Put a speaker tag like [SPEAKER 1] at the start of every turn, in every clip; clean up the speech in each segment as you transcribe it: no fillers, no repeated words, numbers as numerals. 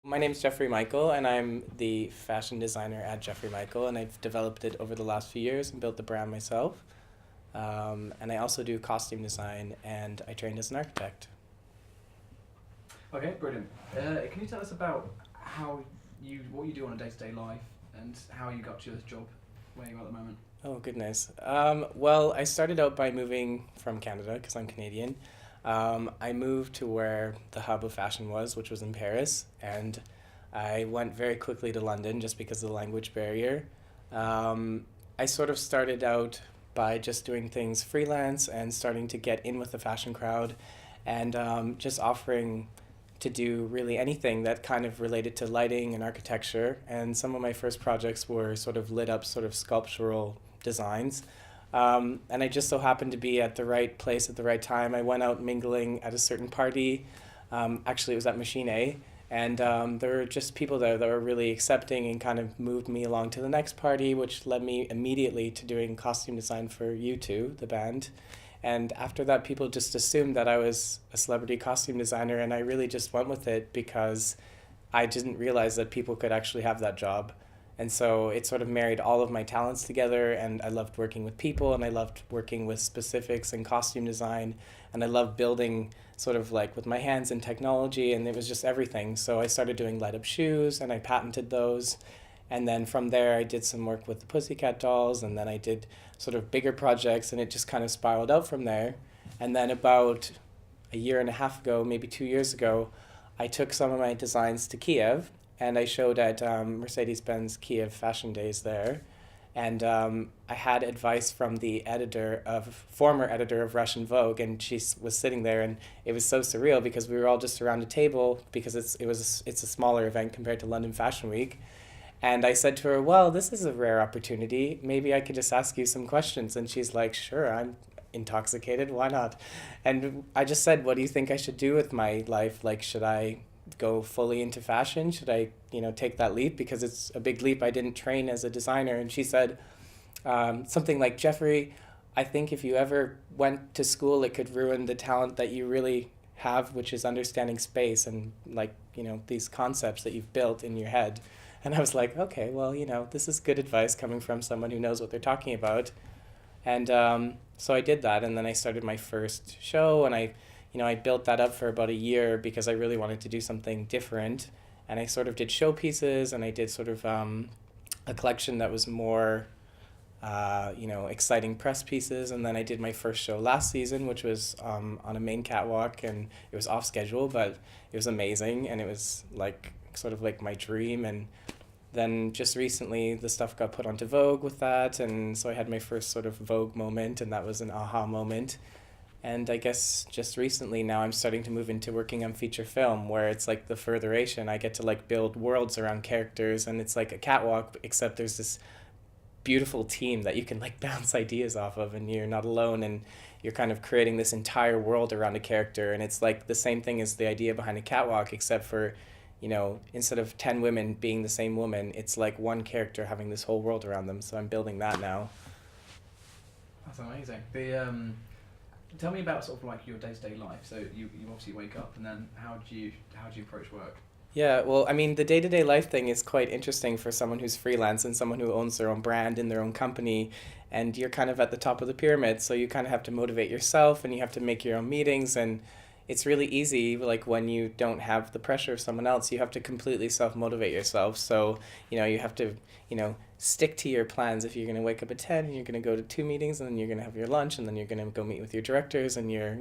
[SPEAKER 1] My name is Geoffrey Micheal, and I'm the fashion designer at Geoffrey Micheal, and I've developed it over the last few years and built the brand myself. And I also do costume design, and I trained as an architect.
[SPEAKER 2] Okay, brilliant. Can you tell us about what you do on a day-to-day life and how you got to this job where you are at the moment?
[SPEAKER 1] Oh, goodness. Well, I started out by moving from Canada because I'm Canadian. I moved to where the hub of fashion was, which was in Paris, and I went very quickly to London just because of the language barrier. I sort of started out by just doing things freelance and starting to get in with the fashion crowd and just offering to do really anything that kind of related to lighting and architecture. And some of my first projects were sort of lit up, sort of sculptural designs. And I just so happened to be at the right place at the right time. I went out mingling at a certain party. Actually, it was at Machine A. And there were just people there that were really accepting and kind of moved me along to the next party, which led me immediately to doing costume design for U2, the band. And after that, people just assumed that I was a celebrity costume designer, and I really just went with it because I didn't realize that people could actually have that job. And so it sort of married all of my talents together, and I loved working with people, and I loved working with specifics and costume design, and I loved building sort of like with my hands and technology, and it was just everything. So I started doing light up shoes, and I patented those. And then from there, I did some work with the Pussycat Dolls, and then I did sort of bigger projects, and it just kind of spiraled out from there. And then about a year and a half ago, maybe 2 years ago, I took some of my designs to Kiev, and I showed at Mercedes-Benz Kiev Fashion Days there. And I had advice from the former editor of Russian Vogue, and was sitting there, and it was so surreal because we were all just around a table because it's a smaller event compared to London Fashion Week. And I said to her, well, this is a rare opportunity. Maybe I could just ask you some questions. And she's like, sure, I'm intoxicated. Why not? And I just said, what do you think I should do with my life? Like, should I go fully into fashion? Should I, take that leap? Because it's a big leap. I didn't train as a designer. And she said something like, Geoffrey, I think if you ever went to school, it could ruin the talent that you really have, which is understanding space and like, these concepts that you've built in your head. And I was like, okay, well, this is good advice coming from someone who knows what they're talking about. And so I did that, and then I started my first show, and I built that up for about a year because I really wanted to do something different. And I sort of did showpieces, and I did sort of a collection that was more, exciting press pieces. And then I did my first show last season, which was on a main catwalk, and it was off schedule, but it was amazing, and it was like sort of like my dream. And then just recently the stuff got put onto Vogue with that, and so I had my first sort of Vogue moment, and that was an aha moment. And I guess just recently now I'm starting to move into working on feature film, where it's like the furtheration. I get to like build worlds around characters, and it's like a catwalk, except there's this beautiful team that you can like bounce ideas off of, and you're not alone, and you're kind of creating this entire world around a character. And it's like the same thing as the idea behind a catwalk, except for instead of 10 women being the same woman, it's like one character having this whole world around them. So I'm building that now.
[SPEAKER 2] That's amazing. Tell me about sort of like your day-to-day life. So you obviously wake up, and then how do you approach work?
[SPEAKER 1] Yeah, well, I mean, the day-to-day life thing is quite interesting for someone who's freelance and someone who owns their own brand in their own company, and you're kind of at the top of the pyramid, so you kind of have to motivate yourself, and you have to make your own meetings. And it's really easy, like when you don't have the pressure of someone else, you have to completely self-motivate yourself. So you have to stick to your plans. If you're going to wake up at 10 and you're going to go to two meetings, and then you're going to have your lunch, and then you're going to go meet with your directors and your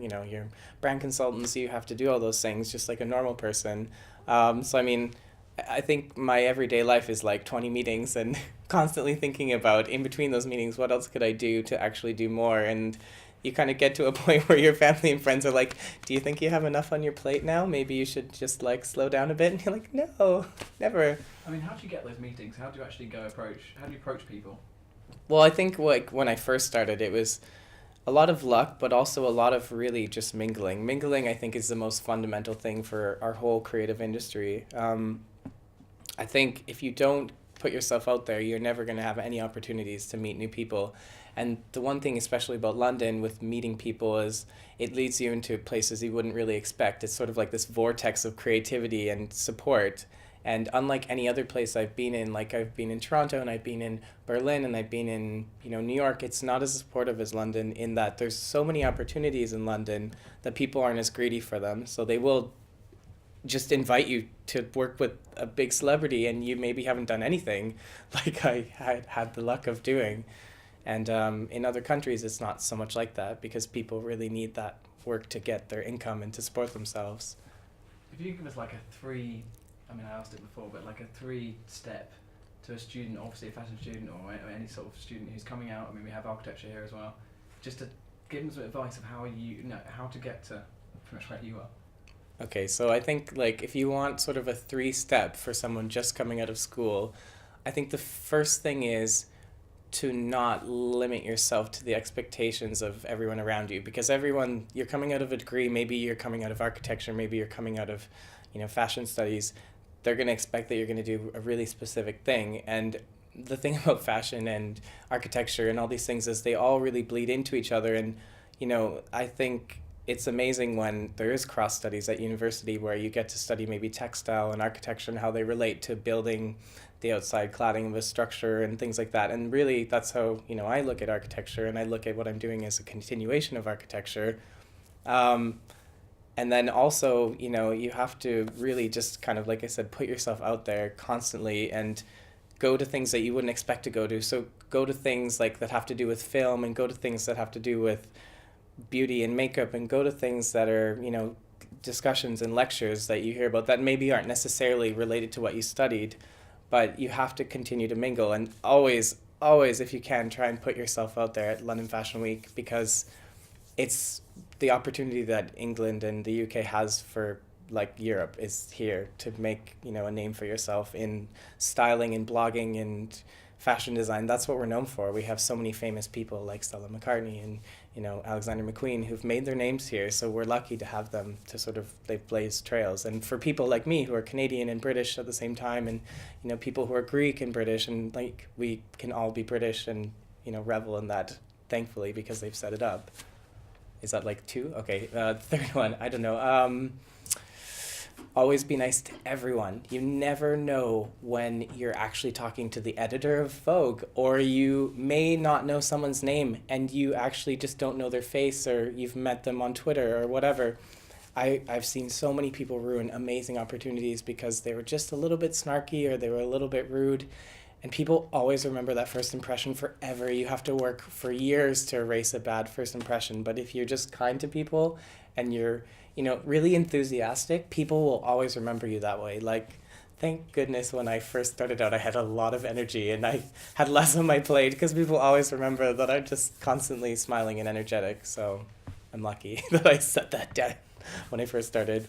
[SPEAKER 1] brand consultants, you have to do all those things just like a normal person. So I mean, I think my everyday life is like 20 meetings and constantly thinking about in between those meetings, what else could I do to actually do more? And you kind of get to a point where your family and friends are like, do you think you have enough on your plate now? Maybe you should just like slow down a bit. And you're like, no, never.
[SPEAKER 2] I mean, how do you get those meetings? How do you actually how do you approach people?
[SPEAKER 1] Well, I think like when I first started, it was a lot of luck, but also a lot of really just mingling. Mingling, I think, is the most fundamental thing for our whole creative industry. I think if you don't put yourself out there, you're never going to have any opportunities to meet new people. And the one thing, especially about London with meeting people, is it leads you into places you wouldn't really expect. It's sort of like this vortex of creativity and support. And unlike any other place I've been in, like I've been in Toronto and I've been in Berlin and I've been in, New York, it's not as supportive as London in that there's so many opportunities in London that people aren't as greedy for them. So they will just invite you to work with a big celebrity and you maybe haven't done anything like I had the luck of doing. And in other countries, it's not so much like that because people really need that work to get their income and to support themselves.
[SPEAKER 2] If you give us like a three, I mean I asked it before, but like a 3-step to a student, obviously a fashion student or any sort of student who's coming out. I mean we have architecture here as well. Just to give them some advice of how to get to pretty much where you are.
[SPEAKER 1] Okay, so I think like if you want sort of a 3-step for someone just coming out of school, I think the first thing is to not limit yourself to the expectations of everyone around you because everyone you're coming out of a degree, maybe you're coming out of architecture, maybe you're coming out of fashion studies. They're going to expect that you're going to do a really specific thing. And the thing about fashion and architecture and all these things is they all really bleed into each other. And I think it's amazing when there is cross studies at university where you get to study maybe textile and architecture and how they relate to building the outside cladding of a structure and things like that. And really that's how I look at architecture, and I look at what I'm doing as a continuation of architecture. And then also you have to really just kind of, like I said, put yourself out there constantly and go to things that you wouldn't expect to go to. So go to things like that have to do with film, and go to things that have to do with beauty and makeup, and go to things that are discussions and lectures that you hear about that maybe aren't necessarily related to what you studied, but you have to continue to mingle. And always if you can, try and put yourself out there at London Fashion Week, because it's the opportunity that England and the UK has for like Europe is here to make a name for yourself in styling and blogging and fashion design. That's what we're known for. We have so many famous people like Stella McCartney and Alexander McQueen who've made their names here, so we're lucky to have them to sort of, they've blazed trails. And for people like me who are Canadian and British at the same time, and people who are Greek and British, and like we can all be British and revel in that, thankfully, because they've set it up. Is that like 2? Okay, third one, I don't know. Always be nice to everyone. You never know when you're actually talking to the editor of Vogue, or you may not know someone's name and you actually just don't know their face, or you've met them on Twitter or whatever. I've seen so many people ruin amazing opportunities because they were just a little bit snarky or they were a little bit rude. And people always remember that first impression forever. You have to work for years to erase a bad first impression. But if you're just kind to people and you're really enthusiastic, people will always remember you that way. Like, thank goodness when I first started out, I had a lot of energy and I had less on my plate because people always remember that I'm just constantly smiling and energetic. So I'm lucky that I set that down when I first started.